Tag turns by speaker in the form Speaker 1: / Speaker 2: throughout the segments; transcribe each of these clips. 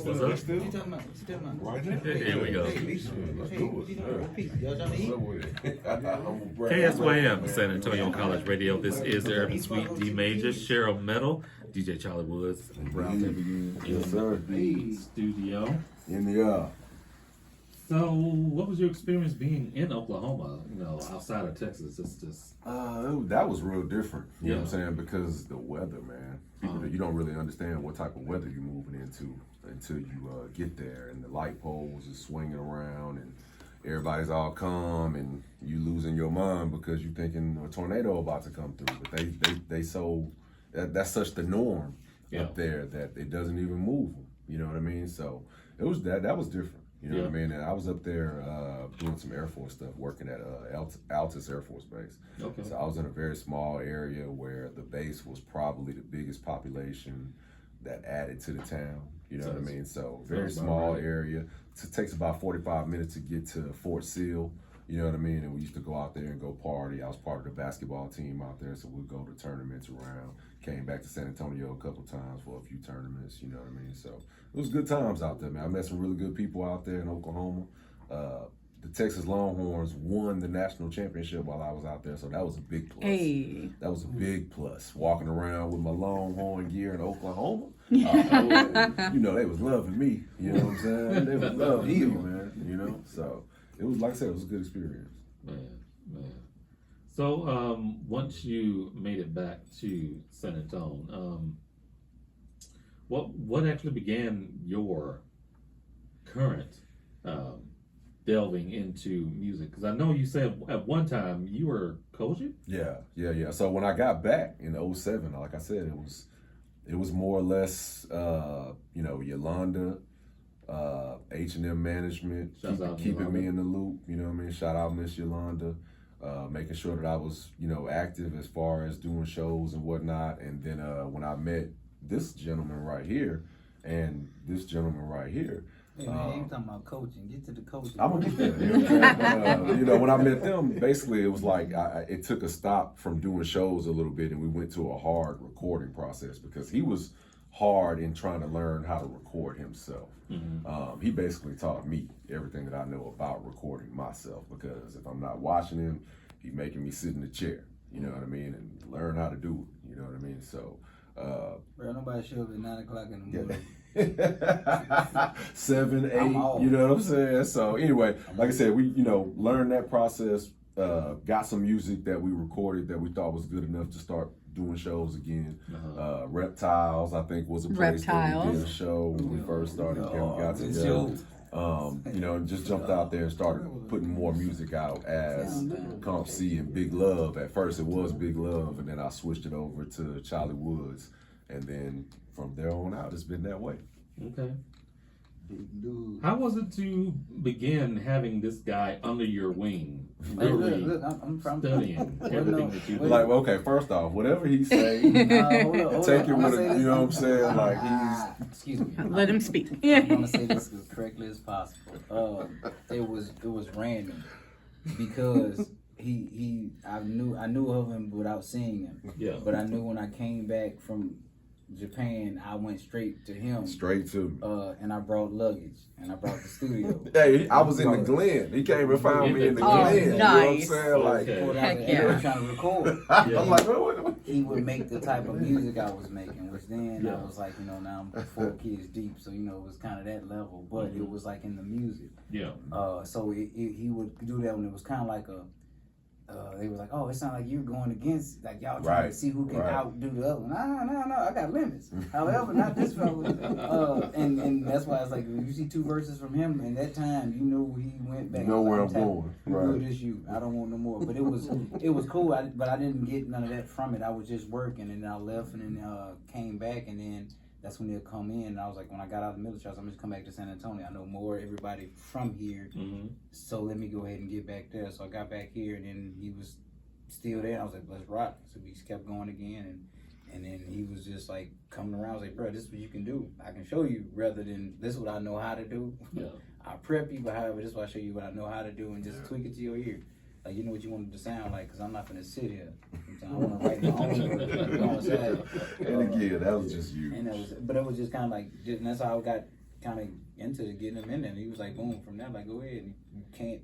Speaker 1: What's up?
Speaker 2: What you talking about? What you talking about?
Speaker 1: Right there. Here we go.
Speaker 2: Hey,
Speaker 1: KSYM, San Antonio College Radio. This is the Urban Suite D Major, Cheryl Metal, DJ Chalie Woodz, and Brown in
Speaker 3: Yes, sir.
Speaker 1: the studio.
Speaker 3: In the
Speaker 1: So, what was your experience being in Oklahoma? You know, outside of Texas, it's just
Speaker 3: that was real different. You know what I'm
Speaker 1: Yeah.
Speaker 3: saying? Because the weather, man. People, you don't really understand what type of weather you're moving into until you get there, and the light poles is swinging around, and everybody's all calm, and you losing your mind because you thinking a tornado about to come through. But they so that's such the norm up there that it doesn't even move them. You know what I mean? So it was that was different. You know what I mean? And I was up there doing some Air Force stuff, working at Altus Air Force Base.
Speaker 1: Okay.
Speaker 3: So I was in a very small area where the base was probably the biggest population that added to the town. You know what I mean? So very small area. It takes about 45 minutes to get to Fort Sill. You know what I mean? And we used to go out there and go party. I was part of the basketball team out there, so we'd go to tournaments around. Came back to San Antonio a couple times for a few tournaments, you know what I mean? So it was good times out there, man. I met some really good people out there in Oklahoma. The Texas Longhorns won the national championship while I was out there, so that was a big plus.
Speaker 4: Hey.
Speaker 3: That was a big plus. Walking around with my Longhorn gear in Oklahoma, you know, they was loving me. You know what I'm saying? They was loving me, man. You know, so it was, like I said, it was a good experience.
Speaker 1: Man. So, once you made it back to San Antonio, what actually began your current delving into music? Because I know you said at one time you were coaching.
Speaker 3: Yeah. So when I got back in '07, like I said, it was more or less, Yolanda, H&M management, keeping me in the loop. You know what I mean? Shout out Miss Yolanda. Making sure that I was, active as far as doing shows and whatnot. And then when I met this gentleman right here and this gentleman right here.
Speaker 2: Hey man, you talking about coaching. Get to the coaching.
Speaker 3: I'm gonna get there. You know what I'm saying? When I met them, basically it was like it took a stop from doing shows a little bit, and we went to a hard recording process because he was hard in trying to learn how to record himself. Mm-hmm. He basically taught me everything that I know about recording myself, because if I'm not watching him, he's making me sit in the chair, you know what I mean, and learn how to do it, you know what I mean? So,
Speaker 2: bro, nobody show up at 9 o'clock in the morning.
Speaker 3: 7, 8, you know what I'm saying? So anyway, like I said, we, learned that process, got some music that we recorded that we thought was good enough to start doing shows again. Reptiles, I think, was a place that we did a show when we first started. Got together. And just jumped out there and started putting more music out as Comp C and Big Love. At first it was Big Love, and then I switched it over to Chalie Woodz, and then from there on out it's been that way.
Speaker 1: Okay. How was it to begin having this guy under your wing?
Speaker 2: Look, I'm
Speaker 1: studying everything that you do.
Speaker 3: Like, okay, first off, whatever he say, take it with a, you know what I'm saying? Like,
Speaker 2: excuse me.
Speaker 4: Let him speak.
Speaker 2: I'm gonna say this as correctly as possible. It was random because I knew of him without seeing him.
Speaker 1: Yeah.
Speaker 2: But I knew when I came back from Japan, I went straight to him.
Speaker 3: Straight to me.
Speaker 2: And I brought luggage, and I brought the studio.
Speaker 3: Hey, I was in the Glen. He came and found me in the Glen.
Speaker 4: Nice.
Speaker 3: You know what I'm saying? Like,
Speaker 4: heck
Speaker 2: He
Speaker 4: yeah.
Speaker 2: was trying to record.
Speaker 3: I'm like, what?
Speaker 2: He would make the type of music I was making, which then I was like, now I'm 4 kids deep, so it was kind of that level, but it was like in the music.
Speaker 1: Yeah.
Speaker 2: So he would do that when it was kind of like they was like, oh, it sounds like you're going against, like y'all trying to see who can outdo the other one. No, I got limits. However, not this fella. And that's why it's like, when you see 2 verses from him, and that time, he went back.
Speaker 3: You know where I'm going.
Speaker 2: Right. This you. I don't want no more. But it was cool. But I didn't get none of that from it. I was just working, and then I left, and then came back, and then that's when they'll come in. And I was like, when I got out of the military, I was like, I'm just come back to San Antonio. I know more everybody from here, so let me go ahead and get back there. So I got back here, and then he was still there. And I was like, let's rock. So we just kept going again, and then he was just like coming around. I was like, bro, this is what you can do. I can show you, rather than this is what I know how to do.
Speaker 1: Yeah.
Speaker 2: I prep you, but however, this is what I show you what I know how to do, and just tweak it to your ear. Like, you know what you want it to sound like, because I'm not going to sit here. I want to write my own.
Speaker 3: And again, that was just you.
Speaker 2: And but it was just kind of like, and that's how I got kind of into getting him in there. And he was like, boom, from that, like, go ahead. You can't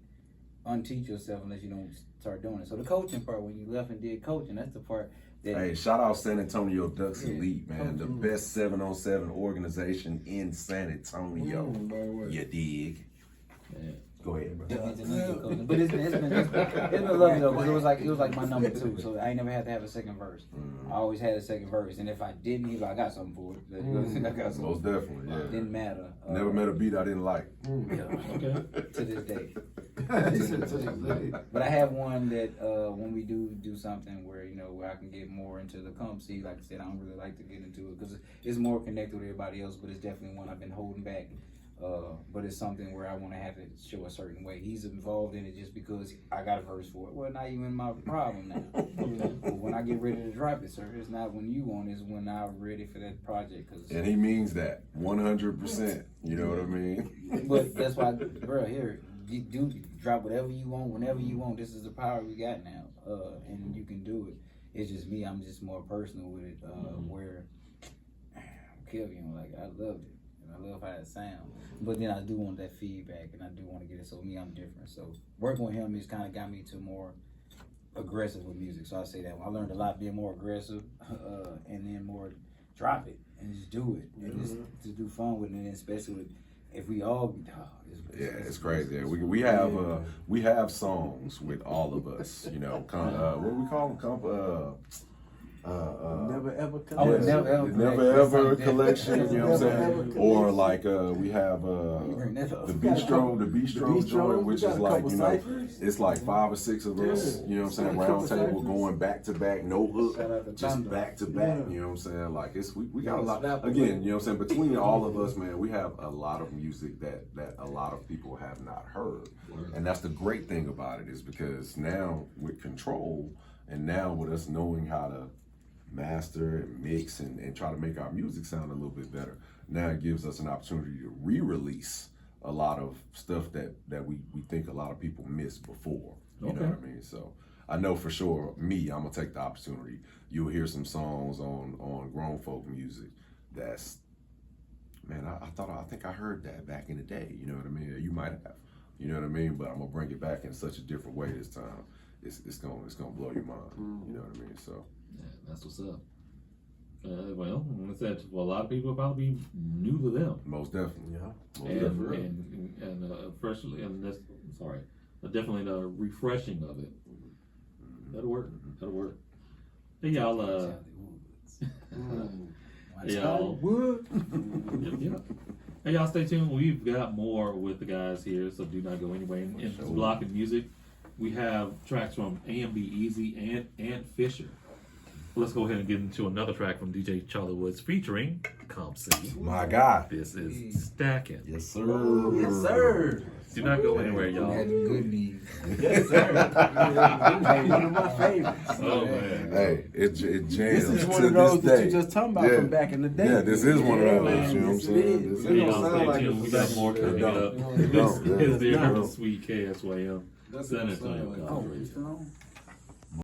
Speaker 2: unteach yourself unless you don't start doing it. So the coaching part, when you left and did coaching, that's the part that.
Speaker 3: Hey, shout out San Antonio Ducks Elite, man. The best 7-on-7 organization in San Antonio. You dig?
Speaker 1: Yeah.
Speaker 3: Go ahead, bro.
Speaker 2: But it's been lovely though, because it was like my number 2, so I ain't never had to have a second verse. I always had a second verse, and if I didn't, he was like, I got something for it. I got something.
Speaker 3: Most definitely, yeah.
Speaker 2: It didn't matter.
Speaker 3: Never met a beat I didn't like.
Speaker 2: Yeah,
Speaker 1: Okay.
Speaker 2: to this day. But I have one that when we do something where where I can get more into the comp C, like I said, I don't really like to get into it because it's more connected with everybody else, but it's definitely one I've been holding back. But it's something where I want to have it show a certain way. He's involved in it just because I got a verse for it. Well, not even my problem now. But when I get ready to drop it, sir, it's not when you want it, it's when I'm ready for that project.
Speaker 3: And he means that 100%. You know what I mean?
Speaker 2: But that's why, bro, here, do drop whatever you want, whenever you want. This is the power we got now, and you can do it. It's just me. I'm just more personal with it, where Kelvin, like, I loved it. I love how it sounds, but then I do want that feedback, and I do want to get it. So me, I'm different. So working with him has kind of got me to more aggressive with music. So I say that I learned a lot being more aggressive, and then more drop it and just do it, and just to do fun with it, and especially with if we all.
Speaker 3: It's crazy. Yeah, we have songs with all of us. What do we call them?
Speaker 4: Never ever
Speaker 3: Never ever collection, you know what I'm saying? Or like we have the bistro joint, which is like, it's like 5 or 6 of us, you know what I'm saying, round table going back to back, no hook, just back to back, you know what I'm saying? Like we got a lot, again, you know what I'm saying, between all of us, man, we have a lot of music that a lot of people have not heard. And that's the great thing about it, is because now with control, and now with us knowing how to master and mix and try to make our music sound a little bit better, now it gives us an opportunity to re-release a lot of stuff that we think a lot of people missed before. You know what I mean? So I know for sure, I'm gonna take the opportunity. You'll hear some songs on grown folk music that's, man, I think I heard that back in the day, you know what I mean? You might have, you know what I mean? But I'm gonna bring it back in such a different way this time. It's gonna blow your mind, you know what I mean? So
Speaker 1: yeah, that's what's up. Well, I said, a lot of people probably be new to them.
Speaker 3: Most definitely,
Speaker 4: yeah.
Speaker 1: And freshly, and that's definitely the refreshing of it. That'll work. That'll work. Hey y'all, Hey y'all, stay tuned. We've got more with the guys here, so do not go anywhere. In this block of music, we have tracks from A&B Easy and Fisher. Let's go ahead and get into another track from DJ Chalie Woodz featuring Comp C.
Speaker 3: my God.
Speaker 1: This is Stacking.
Speaker 3: Yes, sir.
Speaker 4: Yes, sir.
Speaker 1: Do not go anywhere, y'all.
Speaker 2: Had good news.
Speaker 4: Yes, sir. One of my favorites.
Speaker 1: Oh man.
Speaker 3: Hey, it jams.
Speaker 4: This is one
Speaker 3: to
Speaker 4: of those
Speaker 3: this
Speaker 4: that
Speaker 3: day.
Speaker 4: you just talking about from back in the day.
Speaker 3: Yeah, this is one of those.
Speaker 4: man.
Speaker 3: You know what I'm
Speaker 4: Yes, it
Speaker 3: saying?
Speaker 4: is.
Speaker 3: This
Speaker 1: Hey,
Speaker 3: is-
Speaker 1: y'all,
Speaker 5: sound
Speaker 1: stay
Speaker 5: like
Speaker 1: tuned.
Speaker 5: it.
Speaker 1: We got more coming up.
Speaker 3: It don't.
Speaker 1: This is
Speaker 3: Yeah.
Speaker 1: the Sweet KSYM.
Speaker 5: That's
Speaker 1: San
Speaker 5: what it sound
Speaker 1: Antonio
Speaker 5: like.
Speaker 1: College
Speaker 2: Oh,
Speaker 1: Radio.
Speaker 2: it's long.